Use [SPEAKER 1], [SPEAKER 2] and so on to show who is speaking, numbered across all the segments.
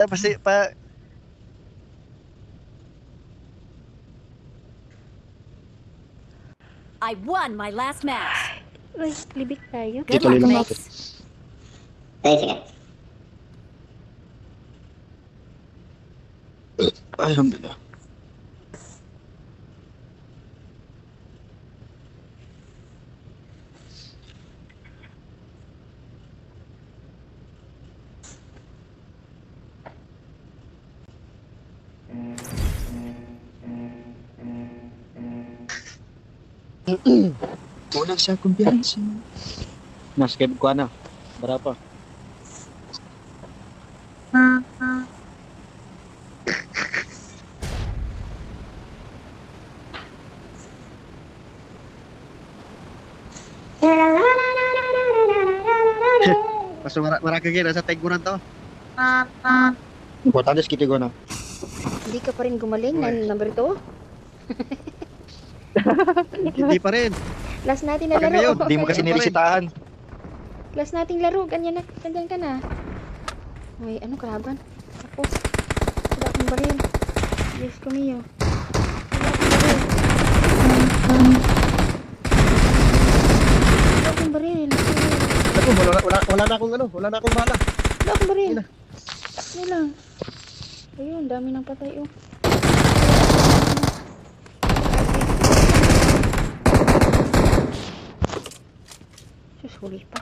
[SPEAKER 1] Pasti pa
[SPEAKER 2] I won my last match.
[SPEAKER 3] Uy, libik tayo.
[SPEAKER 2] Good
[SPEAKER 4] Tuloy
[SPEAKER 2] luck,
[SPEAKER 4] lang
[SPEAKER 2] mates.
[SPEAKER 4] natin.
[SPEAKER 5] Sige.
[SPEAKER 4] Alhamdulillah. Kulang sa kumpiyansa. Mas kaya ko na. Berapa?
[SPEAKER 1] Mas maraka gina sa teguran to.
[SPEAKER 4] Importante segitu gua na.
[SPEAKER 3] Hindi ka pa rin gumaling na number 2.
[SPEAKER 1] Hindi pa rin.
[SPEAKER 3] Last natin na
[SPEAKER 1] Hanggang
[SPEAKER 3] laro.
[SPEAKER 1] ngayon,
[SPEAKER 4] Hindi mo kasi niresitahan.
[SPEAKER 3] Last nating laro. Ganyan na. Ganyan ka na. Uy, ano kalaban? Ako. Wala akong baril. Yes, kumiyo. Wala akong baril.
[SPEAKER 1] Ako, wala na akong ano, wala na akong bala.
[SPEAKER 3] Wala akong baril.
[SPEAKER 1] Wala.
[SPEAKER 3] Ano lang. Ayun, dami ng patay oh. Sus, huli pa.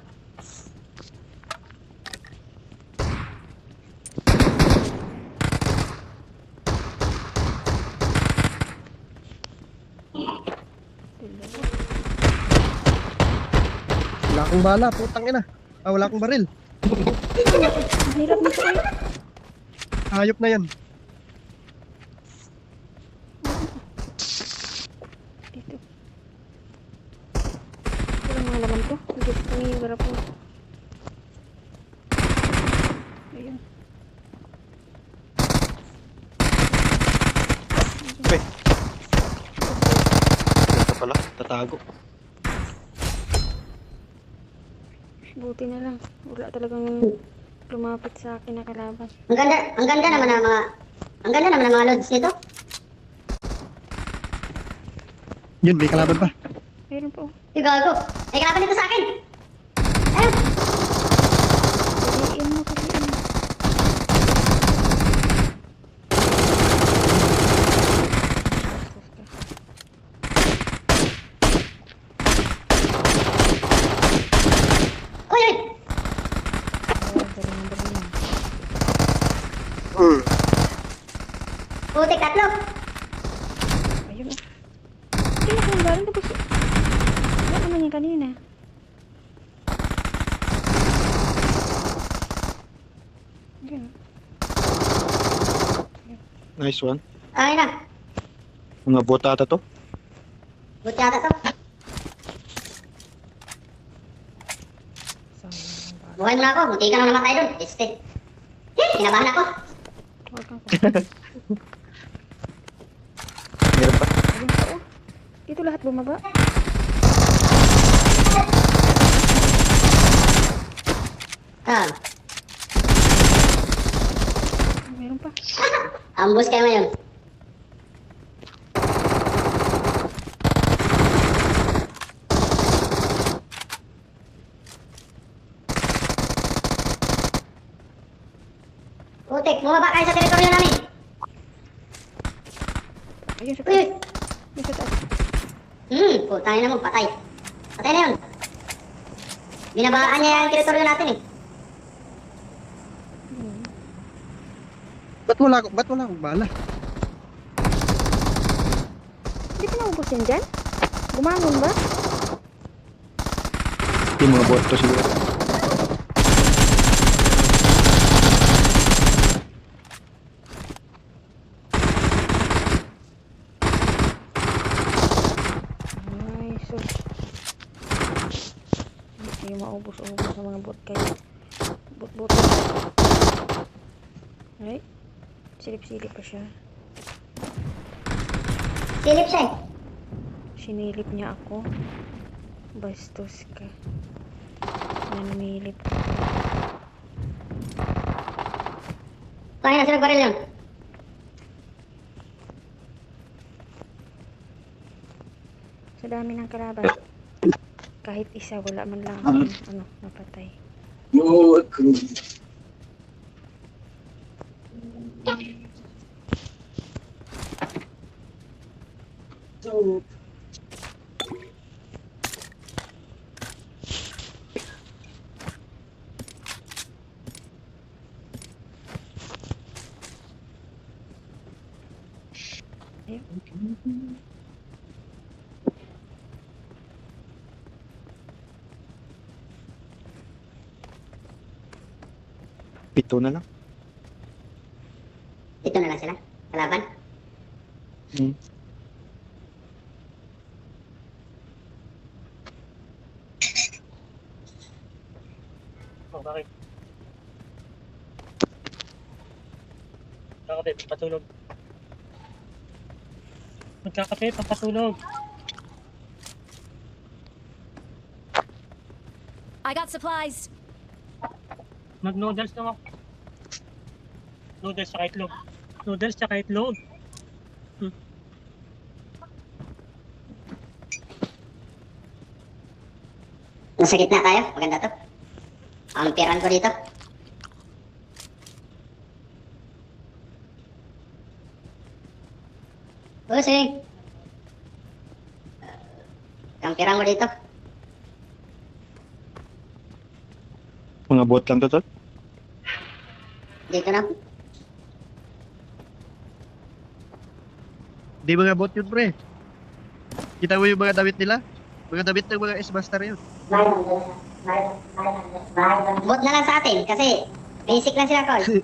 [SPEAKER 1] Wala akong bala, putang ina. Wala akong baril.
[SPEAKER 3] Ang hirap nito eh.
[SPEAKER 1] Hayop na yan.
[SPEAKER 3] Dito. Walang mga laman to. Hindi ko yung garap mo. Ayun.
[SPEAKER 4] Ito pala, tatago.
[SPEAKER 3] Buti na lang. Wala talagang lumapit sa akin na kalaban.
[SPEAKER 5] Ang ganda naman ng mga loads nito.
[SPEAKER 1] Yun, may kalaban pa.
[SPEAKER 3] Mayroon pa oh.
[SPEAKER 5] Yung gago. May kalaban dito sa akin. Ayun.
[SPEAKER 3] Piliin mo, piliin mo.
[SPEAKER 5] Uy, uy. Putik, tatlo.
[SPEAKER 3] Ayun oh. Hindi na kung galing tapos. Wala naman yung kanina. Ayun oh.
[SPEAKER 4] Nice one.
[SPEAKER 5] Ay na.
[SPEAKER 4] Mga bota ata to.
[SPEAKER 5] Buti yata to. Buhay mo na ako. Munti ka nang namatay doon. Este. Kinabahan ako.
[SPEAKER 3] Huwag kang
[SPEAKER 4] Meron pa.
[SPEAKER 3] Ayun pa oh. Dito lahat bumaba.
[SPEAKER 5] Ah,
[SPEAKER 3] Mayroon pa.
[SPEAKER 5] ambus kayo ngayon. Putik, bumaba kayo sa teritoryo namin.
[SPEAKER 3] Ayun sa
[SPEAKER 5] Uy, uy.
[SPEAKER 3] taas. Ayun sa taas.
[SPEAKER 5] Putangin na mo, patay. Patay na yun. Binabaan niya yung teritoryo natin eh.
[SPEAKER 1] Ba't wala akong bala?
[SPEAKER 3] Hindi pa naubos yan dyan? Bumangon ba?
[SPEAKER 4] Yung mga bot to siguro.
[SPEAKER 3] Ay, so. Hindi kayo maubos-ubos sa mga bot kayo. Bot-bot. Ay. Silip-silip pa siya.
[SPEAKER 5] Silip siya eh.
[SPEAKER 3] Sinilip niya ako. Bastos ka. Nanilip.
[SPEAKER 5] Tangina, sino baril yun?
[SPEAKER 3] Sa dami ng kalaban. Kahit isa, wala man lang ano, napatay.
[SPEAKER 4] Pito na lang.
[SPEAKER 5] Ito na lang sila. Kalaban.
[SPEAKER 4] Hmm.
[SPEAKER 6] Oh, bakit? Magkakape, pampatulog. Magkakape, pampatulog.
[SPEAKER 2] I got supplies.
[SPEAKER 6] Mag-noodles lang ako. Noodles tsaka itlog. Noodles tsaka itlog.
[SPEAKER 5] Nasa gitna tayo. Maganda to. Ang piran ko dito. Busing. Kampiran mo dito.
[SPEAKER 4] Mga bot lang to, tol.
[SPEAKER 5] Dito na.
[SPEAKER 1] Di mga bot yun, pre. Kita mo yung mga damit nila? Mga damit ng mga S-Master yun.
[SPEAKER 5] Bot na lang sa atin kasi basic lang sila, Col.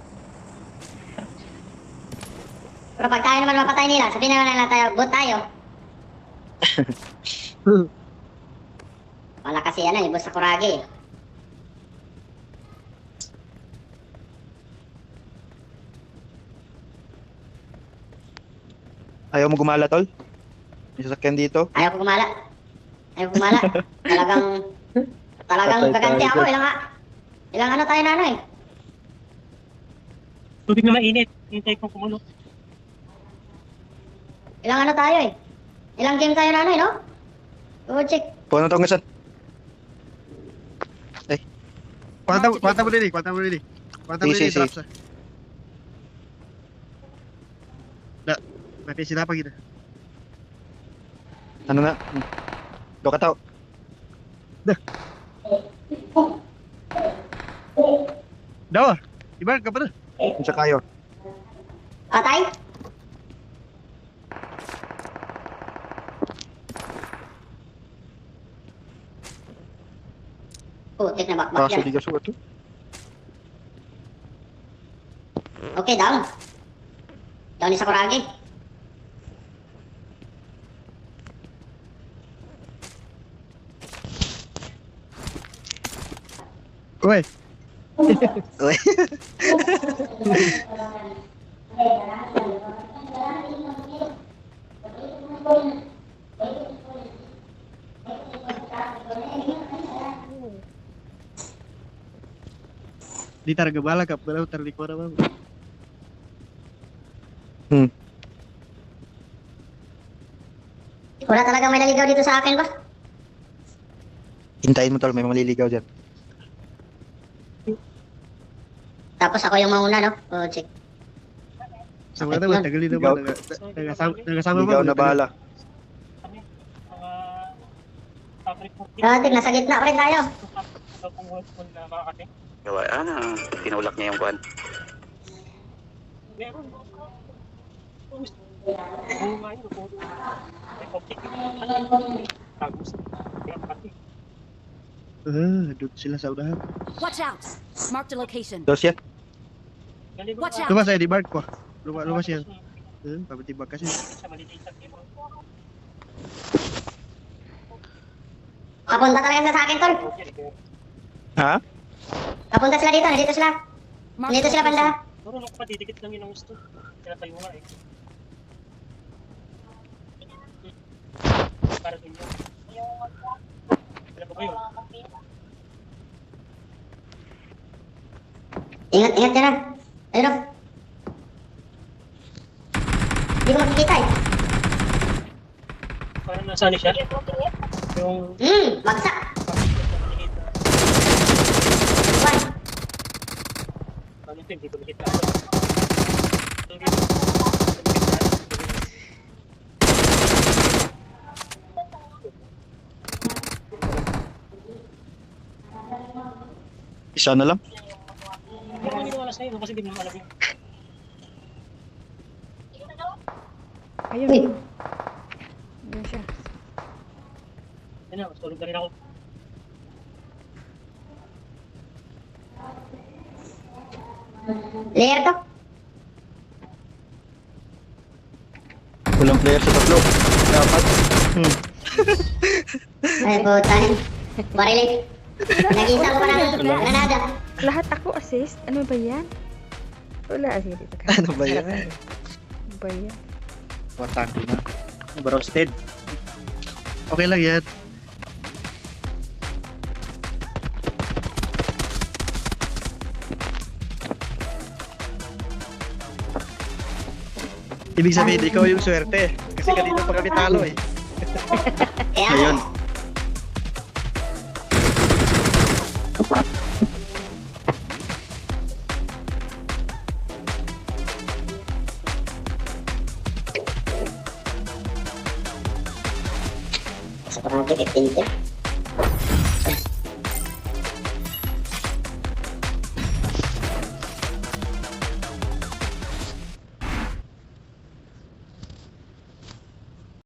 [SPEAKER 5] Pero pag tayo naman mapatay nila, sabihin naman lang tayo, bot tayo. Wala kasi ano, ibos sa kurage.
[SPEAKER 4] Ayaw mo gumala, tol? May sasakyan dito.
[SPEAKER 5] Ayaw ko gumala. Ayaw ko gumala. Talagang
[SPEAKER 4] Patay
[SPEAKER 5] gaganti
[SPEAKER 4] tayo
[SPEAKER 5] ako.
[SPEAKER 4] dyan.
[SPEAKER 5] Ilang ano tayo na ano eh.
[SPEAKER 6] Tubig na mainit. Hintay kong kumulo.
[SPEAKER 5] Ilang ano tayo eh. Ilang game tayo na ano eh, no? Go check.
[SPEAKER 4] Puno to ngasan.
[SPEAKER 1] Kwanta mo din eh. Kwanta mo din eh. Kwanta mo din eh.
[SPEAKER 4] Sige,
[SPEAKER 1] Drops ah. Na, mati sila pag ina.
[SPEAKER 4] Ano na? Do ka tao.
[SPEAKER 1] Daw ah. Ibar ka pa na.
[SPEAKER 4] Kung sa kayo.
[SPEAKER 5] Patay? Putik na bakbak
[SPEAKER 4] Kaso
[SPEAKER 5] yan.
[SPEAKER 4] di ka sugat to.
[SPEAKER 5] Okay, down. Down ni Sakuragi.
[SPEAKER 1] Uy.
[SPEAKER 4] Uy.
[SPEAKER 1] Di talaga bala ka. Pero tarliko na ba?
[SPEAKER 5] Wala talaga may naligaw dito sa akin ba?
[SPEAKER 4] Hintayin mo, tol. May maliligaw dyan.
[SPEAKER 5] Tapos ako yung mauna, no? Oh, check.
[SPEAKER 1] Sa mga naman, tagalin naman. Nagasama ba?
[SPEAKER 4] Ligaw na bahala.
[SPEAKER 6] Kami, mga fabric po.
[SPEAKER 5] Tig, nasa gitna pa rin tayo.
[SPEAKER 6] Ito kung workful na makakate.
[SPEAKER 7] Gawa, tinulak niya yung kuan.
[SPEAKER 6] Meron. Oo nga yun. May objective. Tapos, kaya makati.
[SPEAKER 1] Doon sila sa unahan.
[SPEAKER 2] Watch out. Marked a location.
[SPEAKER 4] Dos yan.
[SPEAKER 6] Galing
[SPEAKER 2] Watch
[SPEAKER 6] mo
[SPEAKER 2] out.
[SPEAKER 1] Lumas ay di Bart ko. Lumas yan. Pamatibag kasi.
[SPEAKER 6] sa maliliit at mo.
[SPEAKER 5] Papunta talaga sa akin, tol.
[SPEAKER 4] Ha?
[SPEAKER 5] Papunta sila dito, nandito sila.
[SPEAKER 2] Marked
[SPEAKER 5] Nandito
[SPEAKER 2] a
[SPEAKER 5] sila banda.
[SPEAKER 2] location.
[SPEAKER 6] Puro lang pa, didikit lang yun ang gusto. Kaya tayo nga eh. Para din yun. Alam mo ba yun?
[SPEAKER 5] Ingat, ingat dyan ah. Ayun oh. Hindi ko makikita eh.
[SPEAKER 6] Parang nasa ano siya? Yung...
[SPEAKER 5] Bagsak. One.
[SPEAKER 6] Ano ito, hindi ko makita.
[SPEAKER 4] Isa na lang.
[SPEAKER 6] Hindi ko alas sa'yo kasi hindi mo alam yun.
[SPEAKER 3] Ayun.
[SPEAKER 5] Uy.
[SPEAKER 3] Ayun siya.
[SPEAKER 6] Ano, mas tulog na rin ako.
[SPEAKER 5] Layer to.
[SPEAKER 4] Walang player sa tatlo. Dapat.
[SPEAKER 5] Ay, putan. Bariling. Nag-isa ko pa ng granada.
[SPEAKER 3] Lahat ako assist? Ano ba yan? Wala, sige dito ka.
[SPEAKER 1] Ano ba yan?
[SPEAKER 3] Ano ba yan?
[SPEAKER 1] Watan ko na.
[SPEAKER 4] Roasted.
[SPEAKER 1] Okay lang yan. Ibig sabihin, ikaw yung swerte. Kasi kanina pa kami talo eh.
[SPEAKER 5] Kaya,
[SPEAKER 4] Ayun.
[SPEAKER 5] sa parang 15 tip.